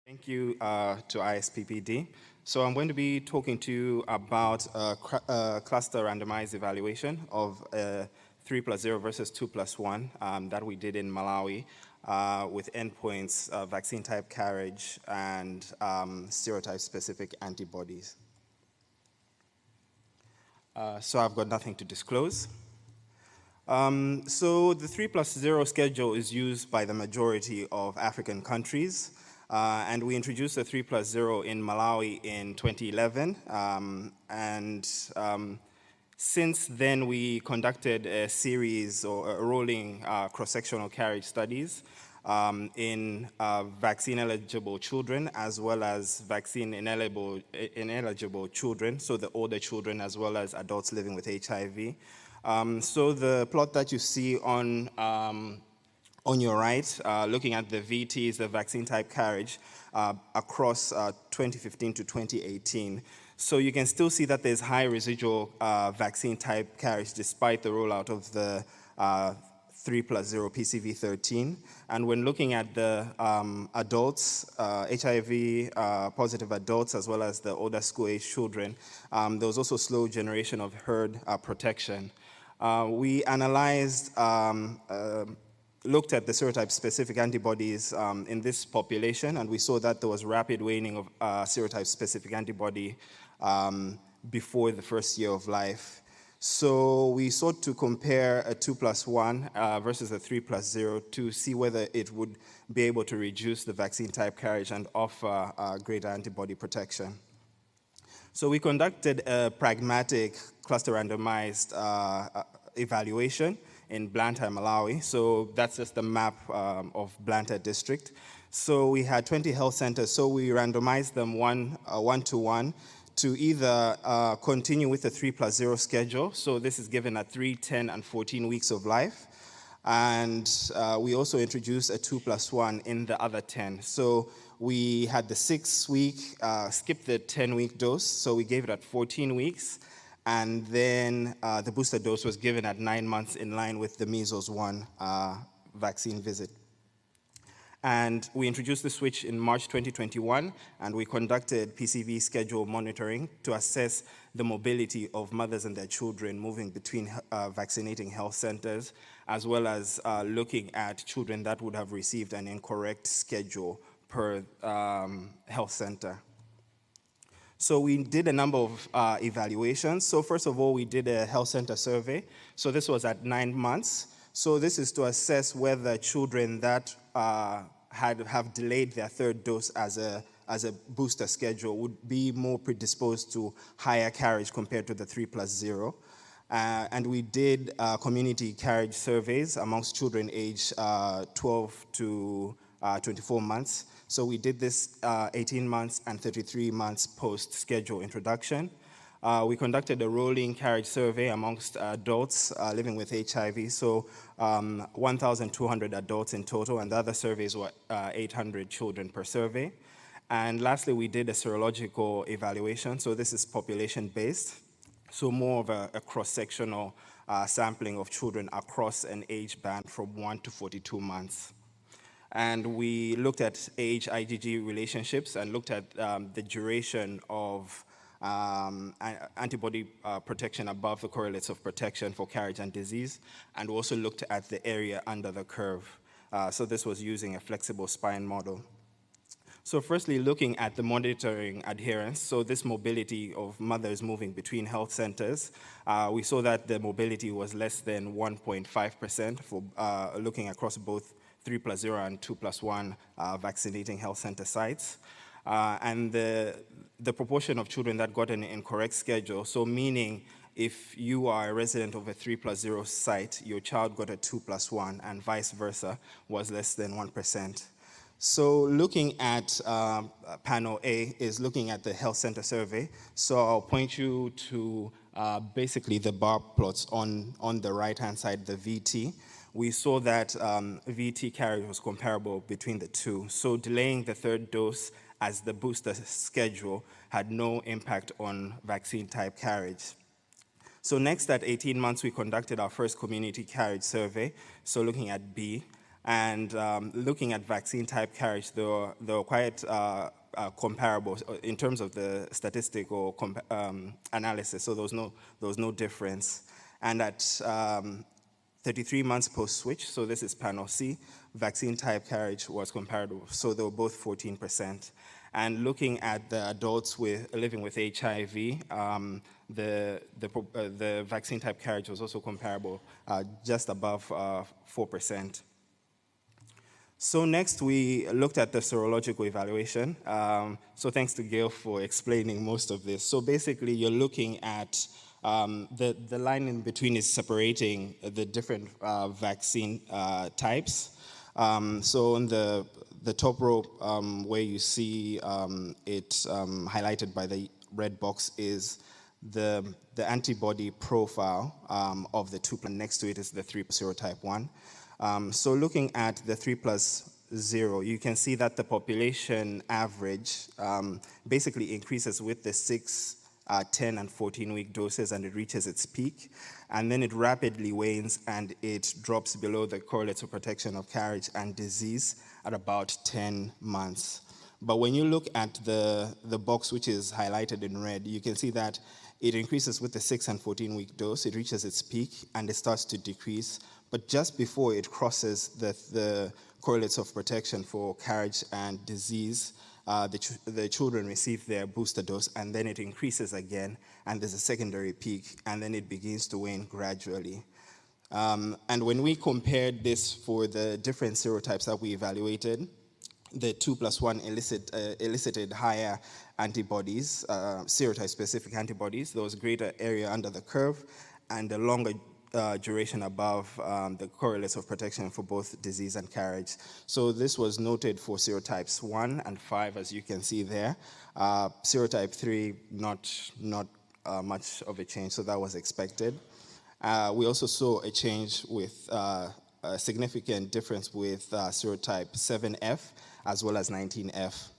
Thank you to ISPPD. So I'm going to be talking to you about a cluster randomized evaluation of 3+0 versus 2+1 that we did in Malawi with endpoints vaccine type carriage and serotype-specific antibodies. So I've got nothing to disclose. So the 3+0 schedule is used by the majority of African countries. And we introduced the 3+0 in Malawi in 2011. Since then, we conducted a series or rolling cross-sectional carriage studies in vaccine-eligible children as well as vaccine-ineligible children, so the older children as well as adults living with HIV. So the plot that you see on your right, looking at the VTs, the vaccine type carriage, across 2015 to 2018. So you can still see that there's high residual vaccine type carriage despite the rollout of the 3+0 PCV13. And when looking at the adults, HIV positive adults, as well as the older school-age children, there was also slow generation of herd protection. We analyzed looked at the serotype-specific antibodies in this population, and we saw that there was rapid waning of serotype-specific antibody before the first year of life. So we sought to compare a 2+1 versus a 3+0 to see whether it would be able to reduce the vaccine type carriage and offer greater antibody protection. So we conducted a pragmatic cluster randomized evaluation in Blantyre, Malawi. So that's just the map of Blantyre district. So we had 20 health centers. So we randomized them one-to-one to either continue with the 3+0 schedule. So this is given at 3, 10, and 14 weeks of life. And we also introduced a 2+1 in the other 10. So we had the 6-week, skipped the 10-week dose. So we gave it at 14 weeks. And then the booster dose was given at 9 months in line with the measles 1 vaccine visit. And we introduced the switch in March 2021, and we conducted PCV schedule monitoring to assess the mobility of mothers and their children moving between vaccinating health centers, as well as looking at children that would have received an incorrect schedule per health center. So we did a number of evaluations. So first of all, we did a health center survey. So this was at 9 months. So this is to assess whether children that have delayed their third dose as a booster schedule would be more predisposed to higher carriage compared to the 3+0. And we did community carriage surveys amongst children aged 12 to 24 months. So we did this 18 months and 33 months post-schedule introduction. We conducted a rolling carriage survey amongst adults living with HIV, so 1,200 adults in total, and the other surveys were 800 children per survey. And lastly, we did a serological evaluation, so this is population-based, so more of a cross-sectional sampling of children across an age band from 1 to 42 months. And we looked at age-IgG relationships and looked at the duration of antibody protection above the correlates of protection for carriage and disease, and also looked at the area under the curve. So this was using a flexible spine model. So firstly, looking at the monitoring adherence, so this mobility of mothers moving between health centers, we saw that the mobility was less than 1.5% for looking across both 3+0 and 2+1 vaccinating health center sites. And the proportion of children that got an incorrect schedule, so meaning if you are a resident of a 3+0 site, your child got a 2+1 and vice versa, was less than 1%. So looking at panel A is looking at the health center survey. So I'll point you to basically the bar plots on the right-hand side, the VT. We saw that VT carriage was comparable between the two. So delaying the third dose as the booster schedule had no impact on vaccine type carriage. So next, at 18 months, we conducted our first community carriage survey, so looking at B. And looking at vaccine type carriage, they were quite comparable in terms of the statistical analysis, so there was no difference. And at 33 months post-switch, so this is panel C, vaccine type carriage was comparable, so they were both 14%. And looking at the adults living with HIV, the vaccine type carriage was also comparable, just above 4%. So next, we looked at the serological evaluation. So thanks to Gail for explaining most of this. So basically, you're looking at the line in between is separating the different vaccine types. So on the top row, where you see it highlighted by the red box is the antibody profile of the 2, and next to it is the 3 serotype 1. So looking at the 3+0, you can see that the population average basically increases with the 6, 10, and 14-week doses, and it reaches its peak. And then it rapidly wanes, and it drops below the correlates of protection of carriage and disease at about 10 months. But when you look at the box which is highlighted in red, you can see that it increases with the 6 and 14-week dose, it reaches its peak, and it starts to decrease. But just before it crosses the correlates of protection for carriage and disease, the children receive their booster dose, and then it increases again, and there's a secondary peak, and then it begins to wane gradually. And when we compared this for the different serotypes that we evaluated, the 2+1 elicited higher antibodies, serotype-specific antibodies. There was greater area under the curve, and a longer duration above the correlates of protection for both disease and carriage. So this was noted for serotypes 1 and 5, as you can see there. Serotype 3, not much of a change, so that was expected. We also saw a change with a significant difference with serotype 7F as well as 19F.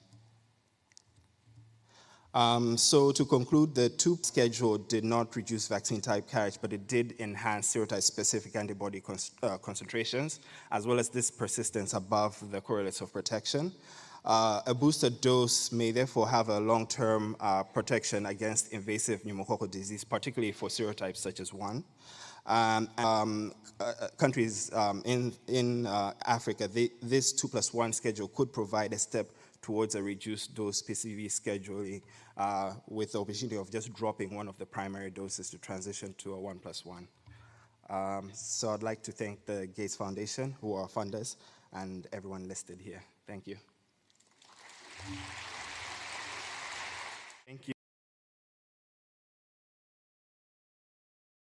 So to conclude, the 2 schedule did not reduce vaccine type carriage, but it did enhance serotype-specific antibody concentrations, as well as this persistence above the correlates of protection. A booster dose may therefore have a long-term protection against invasive pneumococcal disease, particularly for serotypes such as 1. Countries in Africa, this 2+1 schedule could provide a step towards a reduced dose PCV scheduling with the opportunity of just dropping one of the primary doses to transition to a 1+1. So I'd like to thank the Gates Foundation, who are funders, and everyone listed here. Thank you.